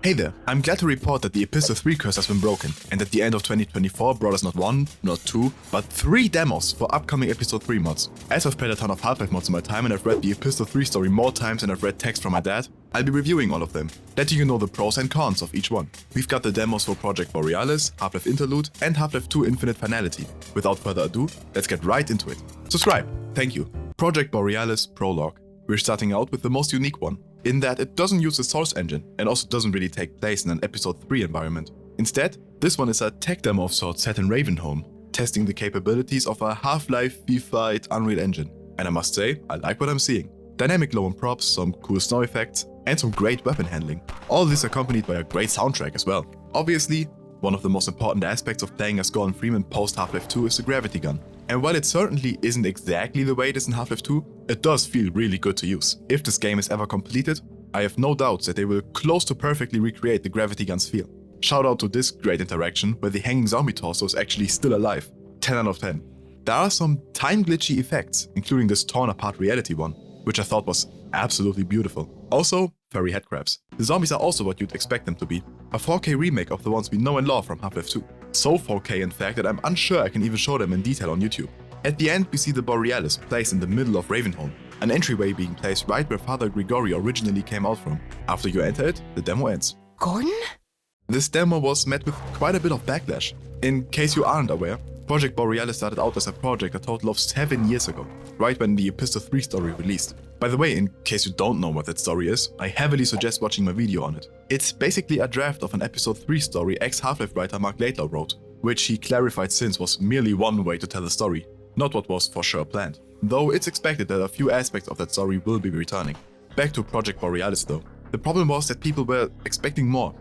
Hey there, I'm glad to report that the Epistle 3 curse has been broken, and that the end of 2024 brought us not one, not two, but 3 demos for upcoming Episode 3 mods. As I've played a ton of Half-Life mods in my time and I've read the Epistle 3 story more times than I've read text from my dad, I'll be reviewing all of them, letting you know the pros and cons of each one. We've got the demos for Project Borealis, Half-Life Interlude, and Half-Life 2 Infinite Finality. Without further ado, let's get right into it. Subscribe, thank you. Project Borealis Prologue. We're starting out with the most unique one, in that it doesn't use the source engine and also doesn't really take place in an Episode 3 environment. Instead, this one is a tech demo of sorts set in Ravenholm, testing the capabilities of a Half-Life V5 Unreal Engine. And I must say, I like what I'm seeing. Dynamic low-end props, some cool snow effects, and some great weapon handling. All this accompanied by a great soundtrack as well. Obviously, one of the most important aspects of playing as Gordon Freeman post Half-Life 2 is the gravity gun. And while it certainly isn't exactly the way it is in Half-Life 2, it does feel really good to use. If this game is ever completed, I have no doubts that they will close to perfectly recreate the gravity gun's feel. Shout out to this great interaction where the hanging zombie torso is actually still alive. 10 out of 10. There are some time glitchy effects, including this torn apart reality one, which I thought was absolutely beautiful. Also, furry headcrabs. The zombies are also what you'd expect them to be. A 4K remake of the ones we know and love from Half-Life 2. So 4K in fact that I'm unsure I can even show them in detail on YouTube. At the end we see the Borealis placed in the middle of Ravenholm, an entryway being placed right where Father Grigori originally came out from. After you enter it, the demo ends. Gordon? This demo was met with quite a bit of backlash. In case you aren't aware, Project Borealis started out as a project a total of 7 years ago, right when the Epistle 3 story released. By the way, in case you don't know what that story is, I heavily suggest watching my video on it. It's basically a draft of an Episode 3 story ex-Half-Life writer Mark Laidlaw wrote, which he clarified since was merely one way to tell the story, not what was for sure planned. Though it's expected that a few aspects of that story will be returning. Back to Project Borealis though. The problem was that people were expecting more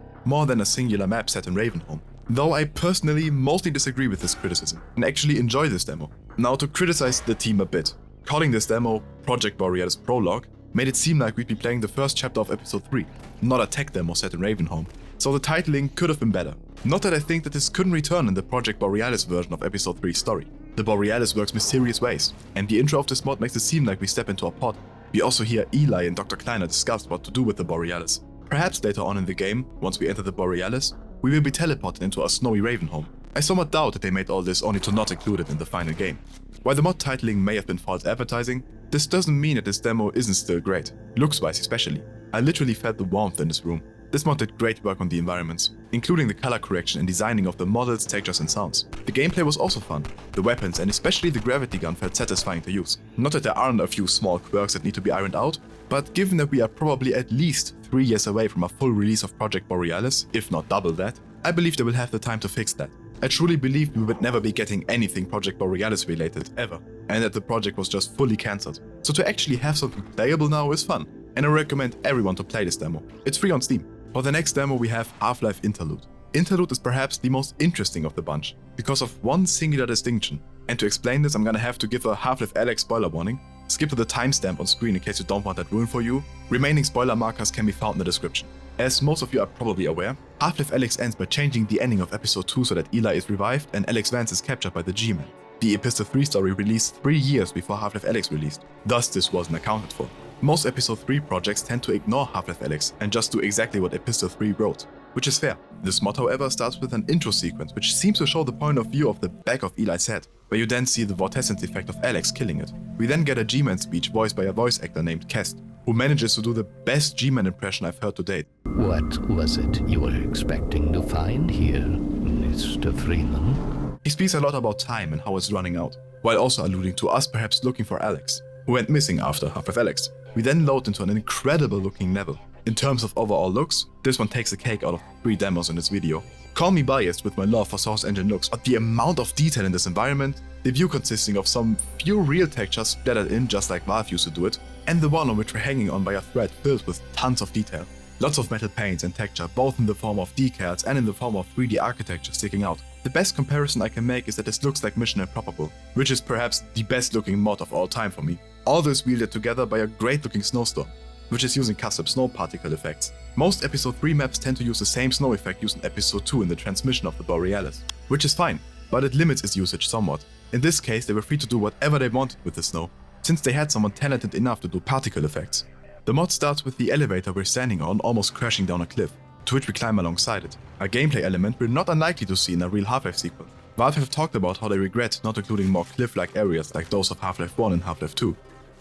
than a singular map set in Ravenholm. Though I personally mostly disagree with this criticism and actually enjoy this demo. Now to criticize the team a bit. Calling this demo Project Borealis Prologue made it seem like we'd be playing the first chapter of Episode 3, not a tech demo set in Ravenholm. So the titling could have been better. Not that I think that this couldn't return in the Project Borealis version of Episode 3's story. The Borealis works mysterious ways, and the intro of this mod makes it seem like we step into a pod. We also hear Eli and Dr. Kleiner discuss what to do with the Borealis. Perhaps later on in the game, once we enter the Borealis, we will be teleported into a snowy Ravenholm. I somewhat doubt that they made all this only to not include it in the final game. While the mod titling may have been false advertising, this doesn't mean that this demo isn't still great, looks-wise especially. I literally felt the warmth in this room. This mod did great work on the environments, including the color correction and designing of the models, textures and sounds. The gameplay was also fun. The weapons and especially the gravity gun felt satisfying to use. Not that there aren't a few small quirks that need to be ironed out, but given that we are probably at least 3 years away from a full release of Project Borealis, if not double that, I believe they will have the time to fix that. I truly believed we would never be getting anything Project Borealis related, ever, and that the project was just fully cancelled. So to actually have something playable now is fun, and I recommend everyone to play this demo. It's free on Steam. For the next demo we have Half-Life Interlude. Interlude is perhaps the most interesting of the bunch, because of one singular distinction. And to explain this I'm gonna have to give a Half-Life Alyx spoiler warning. Skip to the timestamp on screen in case you don't want that ruined for you. Remaining spoiler markers can be found in the description. As most of you are probably aware, Half-Life Alyx ends by changing the ending of Episode 2 so that Eli is revived and Alyx Vance is captured by the G-Man. The Epistle 3 story released 3 years before Half-Life Alyx released, thus this wasn't accounted for. Most Episode 3 projects tend to ignore Half-Life Alyx and just do exactly what Epistle 3 wrote, which is fair. This mod however starts with an intro sequence which seems to show the point of view of the back of Eli's head, where you then see the vortescence effect of Alyx killing it. We then get a G-Man speech voiced by a voice actor named Kest, who manages to do the best G-Man impression I've heard to date. What was it you were expecting to find here, Mr. Freeman? He speaks a lot about time and how it's running out, while also alluding to us perhaps looking for Alyx, who went missing after Half-Life Alyx. We then load into an incredible looking level. In terms of overall looks, this one takes the cake out of 3 demos in this video. Call me biased with my love for source engine looks, but the amount of detail in this environment, the view consisting of some few real textures splattered in just like Valve used to do it, and the one on which we're hanging on by a thread filled with tons of detail. Lots of metal paints and texture, both in the form of decals and in the form of 3D architecture sticking out. The best comparison I can make is that this looks like Mission Improbable, which is perhaps the best looking mod of all time for me. All this wielded together by a great looking snowstorm, which is using custom snow particle effects. Most Episode 3 maps tend to use the same snow effect used in Episode 2 in the transmission of the Borealis, which is fine, but it limits its usage somewhat. In this case they were free to do whatever they wanted with the snow, since they had someone talented enough to do particle effects. The mod starts with the elevator we're standing on almost crashing down a cliff. to which we climb alongside it, a gameplay element we're not unlikely to see in a real Half-Life sequel. Valve have talked about how they regret not including more cliff-like areas like those of Half-Life 1 and Half-Life 2,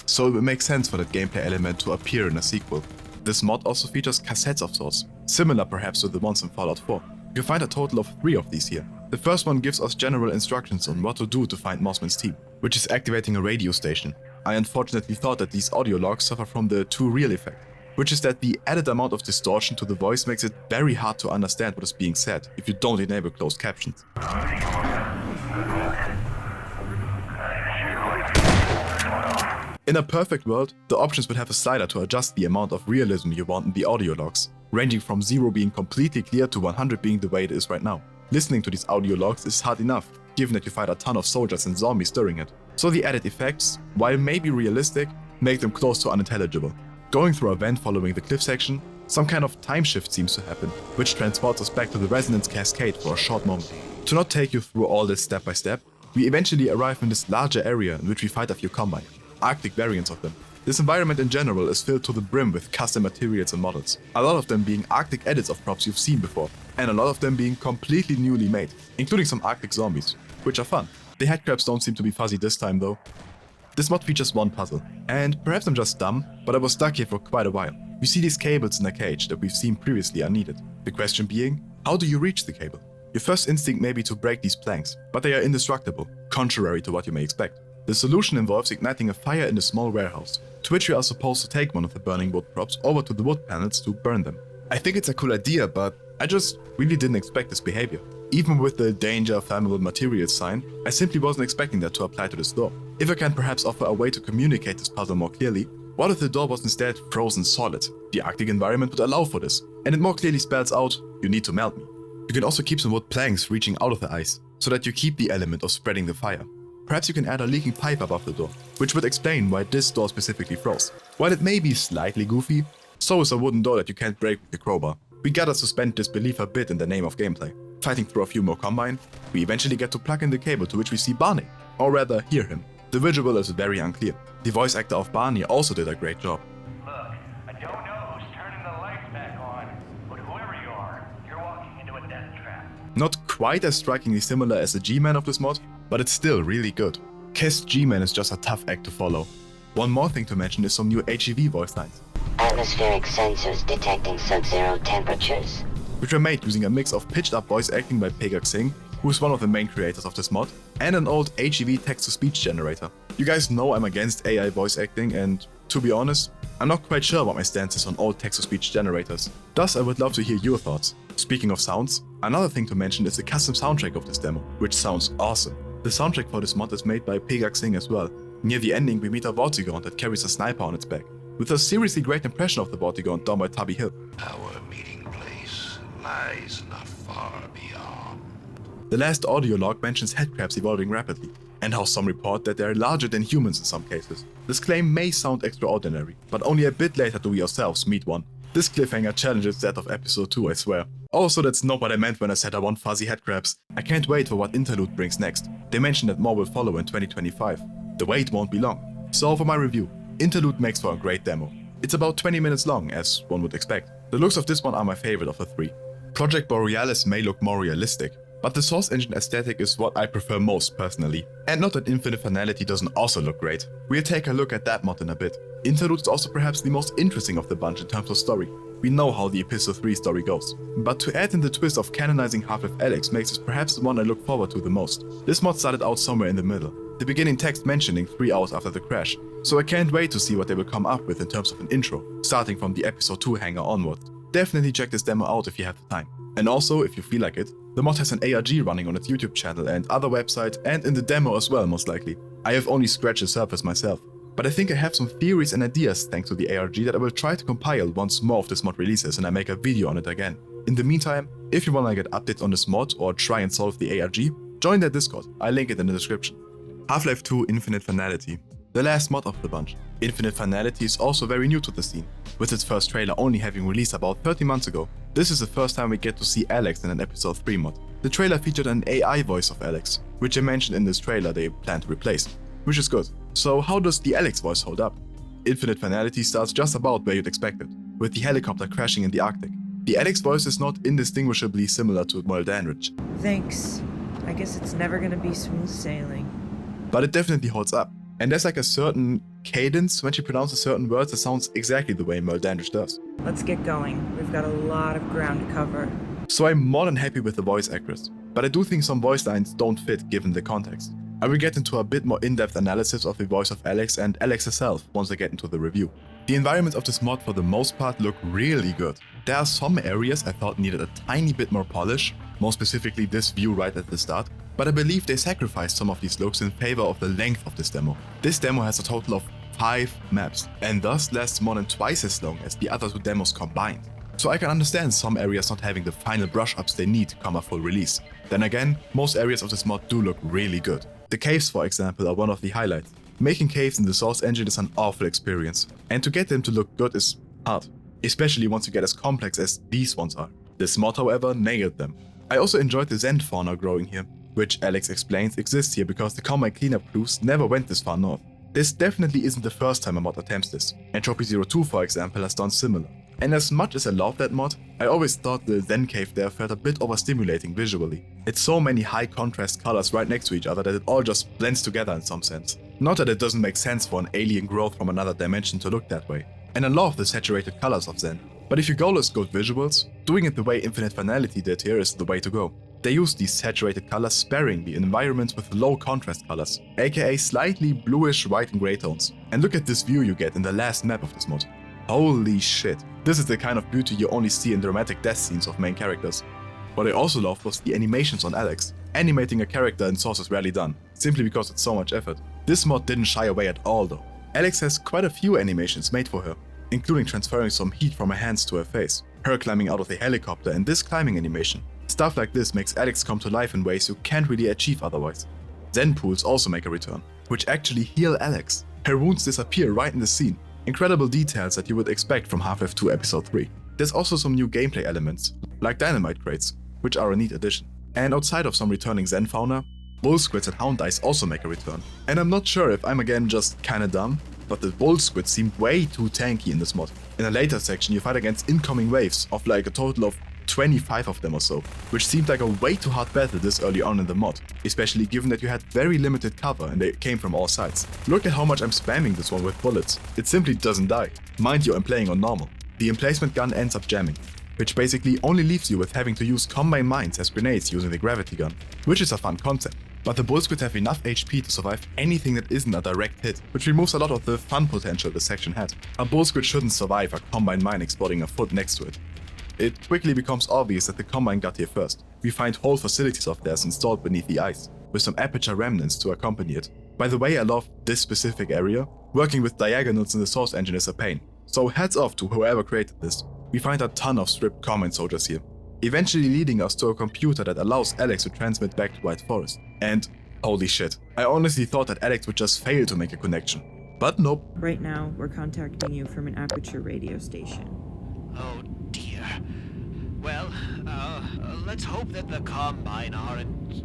so it would make sense for that gameplay element to appear in a sequel. This mod also features cassettes of sorts, similar perhaps to the ones in Fallout 4. You can find a total of 3 of these here. The first one gives us general instructions on what to do to find Mossman's team, which is activating a radio station. I unfortunately thought that these audio logs suffer from the too real effect, which is that the added amount of distortion to the voice makes it very hard to understand what is being said if you don't enable closed captions. In a perfect world, the options would have a slider to adjust the amount of realism you want in the audio logs, ranging from 0 being completely clear to 100 being the way it is right now. Listening to these audio logs is hard enough, given that you fight a ton of soldiers and zombies during it. So the added effects, while maybe realistic, make them close to unintelligible. Going through a vent following the cliff section, some kind of time shift seems to happen, which transports us back to the Resonance Cascade for a short moment. To not take you through all this step by step, we eventually arrive in this larger area in which we fight a few Combine, Arctic variants of them. This environment in general is filled to the brim with custom materials and models, a lot of them being Arctic edits of props you've seen before, and a lot of them being completely newly made, including some Arctic zombies, which are fun. The headcrabs don't seem to be fuzzy this time though. This mod features one puzzle, and perhaps I'm just dumb, but I was stuck here for quite a while. You see these cables in a cage that we've seen previously are needed. The question being, how do you reach the cable? Your first instinct may be to break these planks, but they are indestructible, contrary to what you may expect. The solution involves igniting a fire in a small warehouse, to which we are supposed to take one of the burning wood props over to the wood panels to burn them. I think it's a cool idea, but I just really didn't expect this behavior. Even with the danger flammable materials sign, I simply wasn't expecting that to apply to this door. If I can perhaps offer a way to communicate this puzzle more clearly, what if the door was instead frozen solid? The Arctic environment would allow for this, and it more clearly spells out, you need to melt me. You can also keep some wood planks reaching out of the ice, so that you keep the element of spreading the fire. Perhaps you can add a leaking pipe above the door, which would explain why this door specifically froze. While it may be slightly goofy, so is a wooden door that you can't break with the crowbar. We gotta suspend disbelief a bit in the name of gameplay. Fighting through a few more Combine, we eventually get to plug in the cable to which we see Barney, or rather hear him. The visual is very unclear. The voice actor of Barney also did a great job. Look, I don't know who's turning the lights back on, but whoever you are, you're walking into a death trap. Not quite as strikingly similar as the G-Man of this mod, but it's still really good. Kest's G-Man is just a tough act to follow. One more thing to mention is some new HEV voice lines, Atmospheric sensors detecting sub-zero temperatures. which were made using a mix of pitched up voice acting by PegaXing, who is one of the main creators of this mod, and an old HEV text-to-speech generator. You guys know I'm against AI voice acting, and to be honest, I'm not quite sure what my stance is on old text-to-speech generators. Thus, I would love to hear your thoughts. Speaking of sounds, another thing to mention is the custom soundtrack of this demo, which sounds awesome. The soundtrack for this mod is made by PegaXing as well. Near the ending, we meet a Vortigaunt that carries a sniper on its back, with a seriously great impression of the Vortigaunt done by Tubby Hill. Our meeting place lies not far beyond. The last audio log mentions headcrabs evolving rapidly, and how some report that they are larger than humans in some cases. This claim may sound extraordinary, but only a bit later do we ourselves meet one. This cliffhanger challenges that of episode 2, I swear. Also, that's not what I meant when I said I want fuzzy headcrabs. I can't wait for what Interlude brings next. They mentioned that more will follow in 2025. The wait won't be long. So for my review, Interlude makes for a great demo. It's about 20 minutes long, as one would expect. The looks of this one are my favorite of the 3. Project Borealis may look more realistic, but the Source Engine aesthetic is what I prefer most personally. And not that Infinite Finality doesn't also look great. We'll take a look at that mod in a bit. Interlude is also perhaps the most interesting of the bunch in terms of story. We know how the Epistle 3 story goes, but to add in the twist of canonizing Half-Life Alyx makes this perhaps the one I look forward to the most. This mod started out somewhere in the middle, the beginning text mentioning 3 hours after the crash, so I can't wait to see what they will come up with in terms of an intro, starting from the episode 2 hangar onward. Definitely check this demo out if you have the time. And also, if you feel like it, the mod has an ARG running on its YouTube channel and other websites, and in the demo as well most likely. I have only scratched the surface myself, but I think I have some theories and ideas thanks to the ARG that I will try to compile once more of this mod releases and I make a video on it again. In the meantime, if you wanna get updates on this mod or try and solve the ARG, join their Discord, I'll link it in the description. Half-Life 2 Infinite Finality, the last mod of the bunch. Infinite Finality is also very new to the scene, with its first trailer only having released about 30 months ago. This is the first time we get to see Alyx in an episode 3 mod. The trailer featured an AI voice of Alyx, which I mentioned in this trailer they plan to replace, which is good. So how does the Alyx voice hold up? Infinite Finality starts just about where you'd expect it, with the helicopter crashing in the Arctic. The Alyx voice is not indistinguishably similar to Moll Danridge, Thanks. I guess it's never gonna be smooth sailing. but it definitely holds up. And there's like a certain cadence when she pronounces certain words that sounds exactly the way Moll Danridge does. Let's get going. We've got a lot of ground to cover. So I'm more than happy with the voice actress, but I do think some voice lines don't fit given the context. I will get into a bit more in-depth analysis of the voice of Alyx and Alyx herself once I get into the review. The environments of this mod for the most part look really good. There are some areas I thought needed a tiny bit more polish, more specifically this view right at the start, but I believe they sacrificed some of these looks in favor of the length of this demo. This demo has a total of 5 maps, and thus lasts more than twice as long as the other 2 demos combined. So I can understand some areas not having the final brush-ups they need to come a full release. Then again, most areas of this mod do look really good. The caves, for example, are one of the highlights. Making caves in the source engine is an awful experience, and to get them to look good is hard, especially once you get as complex as these ones are. This mod, however, nailed them. I also enjoyed the Zen fauna growing here, which Alyx explains exists here because the combine cleanup crews never went this far north. This definitely isn't the first time a mod attempts this. Entropy 02, for example, has done similar. And as much as I love that mod, I always thought the Zen cave there felt a bit overstimulating visually. It's so many high contrast colors right next to each other that it all just blends together in some sense. Not that it doesn't make sense for an alien growth from another dimension to look that way. And I love the saturated colors of Zen. But if your goal is good visuals, doing it the way Infinite Finality did here is the way to go. They use these saturated colors sparingly in environments with low contrast colors, aka slightly bluish white and grey tones. And look at this view you get in the last map of this mod. Holy shit, this is the kind of beauty you only see in dramatic death scenes of main characters. What I also loved was the animations on Alyx. Animating a character in Source is rarely done, simply because it's so much effort. This mod didn't shy away at all though. Alyx has quite a few animations made for her, including transferring some heat from her hands to her face, her climbing out of the helicopter and this climbing animation. Stuff like this makes Alyx come to life in ways you can't really achieve otherwise. Zen pools also make a return, which actually heal Alyx. Her wounds disappear right in the scene. Incredible details that you would expect from Half-Life 2 Episode 3. There's also some new gameplay elements, like dynamite crates, which are a neat addition. And outside of some returning Zen fauna, bull squids and hound eyes also make a return. And I'm not sure if I'm again just kinda dumb, but the bull squid seemed way too tanky in this mod. In a later section you fight against incoming waves of like a total of 25 of them or so, which seemed like a way too hard battle this early on in the mod, especially given that you had very limited cover and they came from all sides. Look at how much I'm spamming this one with bullets. It simply doesn't die. Mind you, I'm playing on normal. The emplacement gun ends up jamming, which basically only leaves you with having to use combine mines as grenades using the gravity gun, which is a fun concept. But the bull squids have enough HP to survive anything that isn't a direct hit, which removes a lot of the fun potential this section had. A bull squid shouldn't survive a combine mine exploding a foot next to it. It quickly becomes obvious that the combine got here first. We find whole facilities of theirs installed beneath the ice, with some aperture remnants to accompany it. By the way, I love this specific area. Working with diagonals in the source engine is a pain, so hats off to whoever created this. We find a ton of stripped combine soldiers here, eventually leading us to a computer that allows Alyx to transmit back to White Forest. And holy shit, I honestly thought that Alyx would just fail to make a connection. But nope. Right now, we're contacting you from an aperture radio station. Oh dear. Well, let's hope that the Combine aren't,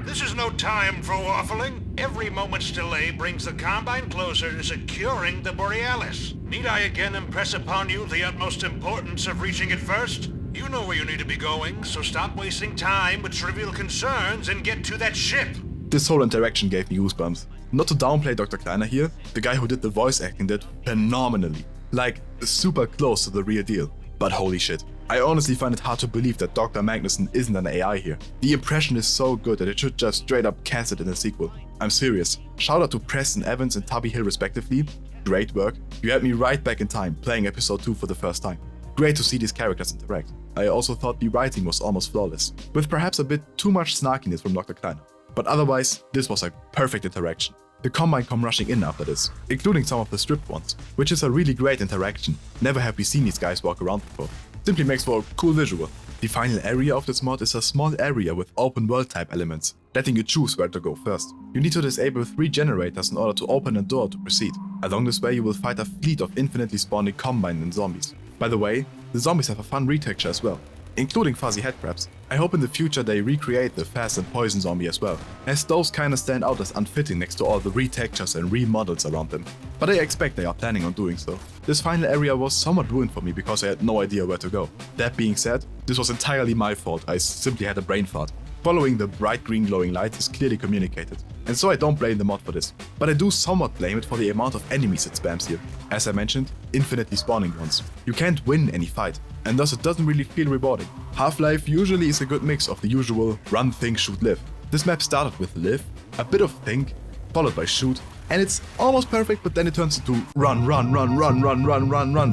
This is no time for waffling. Every moment's delay brings the Combine closer to securing the Borealis. Need I again impress upon you the utmost importance of reaching it first? You know where you need to be going, so stop wasting time with trivial concerns and get to that ship. This whole interaction gave me goosebumps. Not to downplay Dr. Kleiner here, the guy who did the voice acting did phenomenally. Like, super close to the real deal. But holy shit, I honestly find it hard to believe that Dr. Magnuson isn't an AI here. The impression is so good that it should just straight up cast it in a sequel. I'm serious. Shout out to Preston Evans and Tubby Hill respectively. Great work. You had me right back in time, playing episode 2 for the first time. Great to see these characters interact. I also thought the writing was almost flawless, with perhaps a bit too much snarkiness from Dr. Kleiner. But otherwise, this was a perfect interaction. The Combine come rushing in after this, including some of the stripped ones, which is a really great interaction. Never have we seen these guys walk around before. Simply makes for a cool visual. The final area of this mod is a small area with open world type elements, letting you choose where to go first. You need to disable 3 generators in order to open a door to proceed. Along this way you will fight a fleet of infinitely spawning Combine and zombies. By the way, the zombies have a fun retexture as well. including fuzzy headcrabs. I hope in the future they recreate the fast and poison zombie as well, as those kinda stand out as unfitting next to all the retextures and remodels around them. But I expect they are planning on doing so. This final area was somewhat ruined for me because I had no idea where to go. That being said, this was entirely my fault, I simply had a brain fart. Following the bright green glowing light is clearly communicated, and so I don't blame the mod for this. But I do somewhat blame it for the amount of enemies it spams here. As I mentioned, infinitely spawning ones. You can't win any fight, and thus it doesn't really feel rewarding. Half-Life usually is a good mix of the usual run, think, shoot, live. This map started with live, a bit of think, followed by shoot, and it's almost perfect, but then it turns into run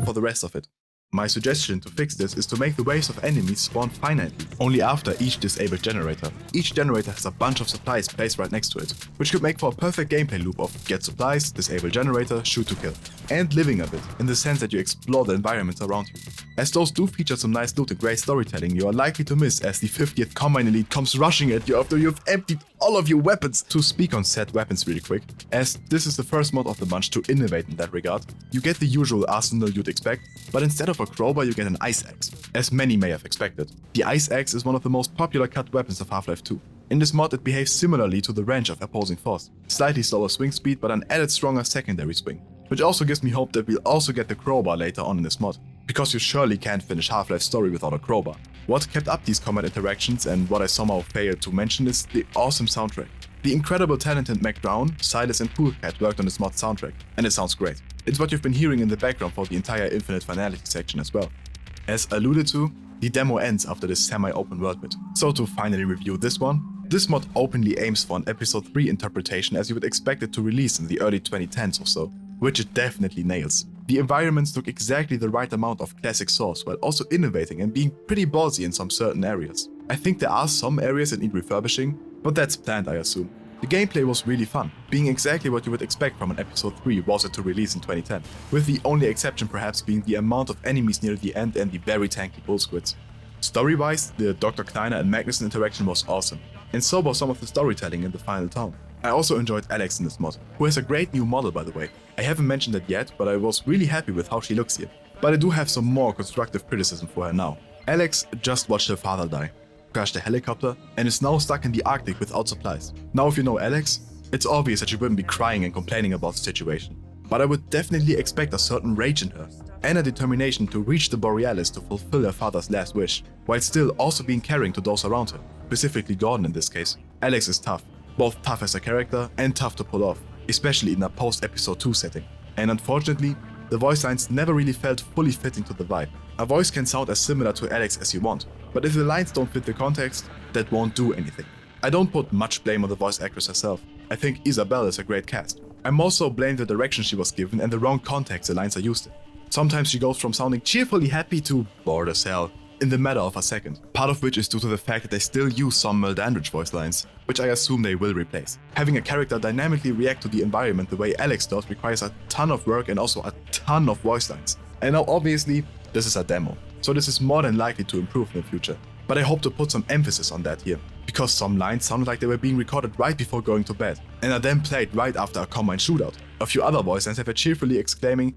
for the rest of it. My suggestion to fix this is to make the waves of enemies spawn finitely, only after each disabled generator. Each generator has a bunch of supplies placed right next to it, which could make for a perfect gameplay loop of get supplies, disable generator, shoot to kill, and living a bit, in the sense that you explore the environments around you. As those do feature some nice loot and great storytelling, you are likely to miss as the 50th Combine Elite comes rushing at you after you've emptied all of your weapons. To speak on said weapons really quick, as this is the first mod of the bunch to innovate in that regard, you get the usual arsenal you'd expect, but instead of a crowbar you get an ice axe, as many may have expected. The ice axe is one of the most popular cut weapons of Half-Life 2. In this mod it behaves similarly to the wrench of opposing force, slightly slower swing speed but an added stronger secondary swing, which also gives me hope that we'll also get the crowbar later on in this mod, because you surely can't finish Half-Life's story without a crowbar. What kept up these combat interactions and what I somehow failed to mention is the awesome soundtrack. The incredible talented Mac Brown, Silas and Poolcat worked on this mod soundtrack, and it sounds great. It's what you've been hearing in the background for the entire Infinite Finality section as well. As alluded to, the demo ends after this semi-open world bit. So to finally review this one, this mod openly aims for an episode 3 interpretation as you would expect it to release in the early 2010s or so, which it definitely nails. The environments took exactly the right amount of classic source while also innovating and being pretty ballsy in some certain areas. I think there are some areas that need refurbishing, but that's planned I assume. The gameplay was really fun, being exactly what you would expect from an episode 3 was it to release in 2010, with the only exception perhaps being the amount of enemies near the end and the very tanky bull squids. Story-wise, the Dr. Kleiner and Magnuson interaction was awesome, and so was some of the storytelling in the final town. I also enjoyed Alyx in this mod, who has a great new model by the way. I haven't mentioned it yet, but I was really happy with how she looks here. But I do have some more constructive criticism for her now. Alyx just watched her father die, crashed a helicopter, and is now stuck in the Arctic without supplies. Now if you know Alyx, it's obvious that she wouldn't be crying and complaining about the situation. But I would definitely expect a certain rage in her, and a determination to reach the Borealis to fulfill her father's last wish, while still also being caring to those around her, specifically Gordon in this case. Alyx is tough, both tough as a character and tough to pull off, especially in a post-episode 2 setting. And unfortunately, the voice lines never really felt fully fitting to the vibe. A voice can sound as similar to Alyx as you want, but if the lines don't fit the context, that won't do anything. I don't put much blame on the voice actress herself. I think Isabelle is a great cast. I more so blame the direction she was given and the wrong context the lines are used in. Sometimes she goes from sounding cheerfully happy to bored as hell in the matter of a second, part of which is due to the fact that they still use some Merle Dandridge voice lines, which I assume they will replace. Having a character dynamically react to the environment the way Alyx does requires a ton of work and also a ton of voice lines. And now obviously, this is a demo, so this is more than likely to improve in the future. But I hope to put some emphasis on that here, because some lines sounded like they were being recorded right before going to bed, and are then played right after a Combine shootout. A few other voice lines have her cheerfully exclaiming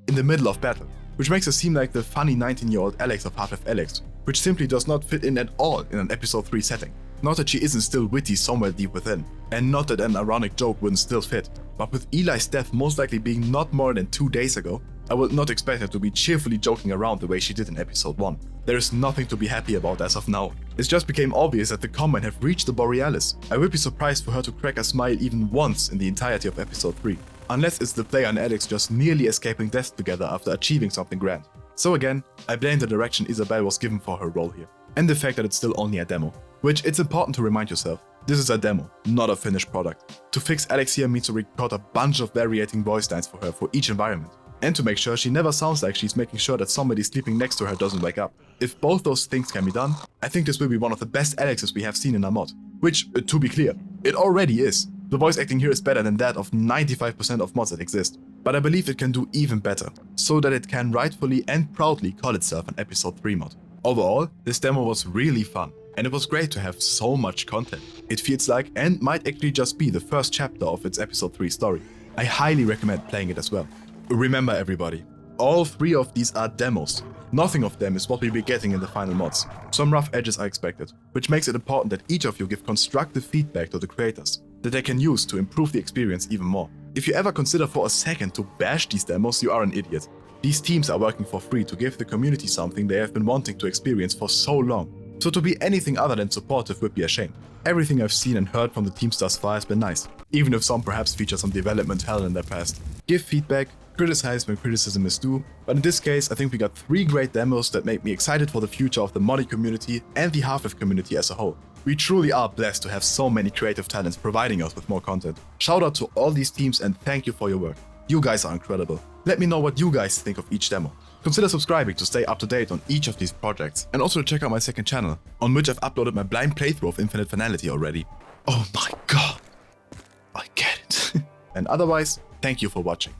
in the middle of battle, which makes her seem like the funny 19-year-old Alyx of Half-Life Alyx, which simply does not fit in at all in an episode 3 setting. Not that she isn't still witty somewhere deep within, and not that an ironic joke wouldn't still fit, but with Eli's death most likely being not more than 2 days ago, I would not expect her to be cheerfully joking around the way she did in episode 1. There is nothing to be happy about as of now. It just became obvious that the Combine have reached the Borealis. I would be surprised for her to crack a smile even once in the entirety of episode 3. Unless it's the player and Alyx just nearly escaping death together after achieving something grand. So again, I blame the direction Isabelle was given for her role here, and the fact that it's still only a demo. Which it's important to remind yourself, this is a demo, not a finished product. To fix Alyx here means to record a bunch of varying voice lines for her for each environment, and to make sure she never sounds like she's making sure that somebody sleeping next to her doesn't wake up. If both those things can be done, I think this will be one of the best Alyxes we have seen in a mod. Which, to be clear, it already is. The voice acting here is better than that of 95% of mods that exist, but I believe it can do even better, so that it can rightfully and proudly call itself an episode 3 mod. Overall, this demo was really fun, and it was great to have so much content. It feels like, and might actually just be, the first chapter of its episode 3 story. I highly recommend playing it as well. Remember everybody, all 3 of these are demos. Nothing of them is what we'll be getting in the final mods. Some rough edges are expected, which makes it important that each of you give constructive feedback to the creators that they can use to improve the experience even more. If you ever consider for a second to bash these demos, you are an idiot. These teams are working for free to give the community something they have been wanting to experience for so long. So to be anything other than supportive would be a shame. Everything I've seen and heard from the teams thus far has been nice, even if some perhaps feature some development hell in their past. Give feedback, criticize when criticism is due, but in this case I think we got 3 great demos that make me excited for the future of the modding community and the Half-Life community as a whole. We truly are blessed to have so many creative talents providing us with more content. Shout out to all these teams and thank you for your work. You guys are incredible. Let me know what you guys think of each demo. Consider subscribing to stay up to date on each of these projects, and also to check out my second channel, on which I've uploaded my blind playthrough of Infinite Finality already. Oh my god, I get it. And otherwise, thank you for watching.